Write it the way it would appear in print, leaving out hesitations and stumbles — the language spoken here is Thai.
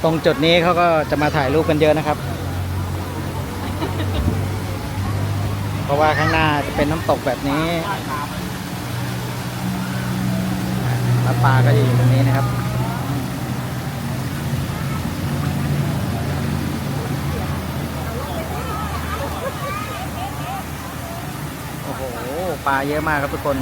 ตรงจุดนี้เขาก็จะมาถ่ายรูปกันเยอะนะครับ เพราะว่าข้างหน้าจะเป็นน้ำตกแบบนี้แล้วปลาก็จะอยู่ตรงนี้นะครับโอ้โหปลาเยอะมากครับทุกคน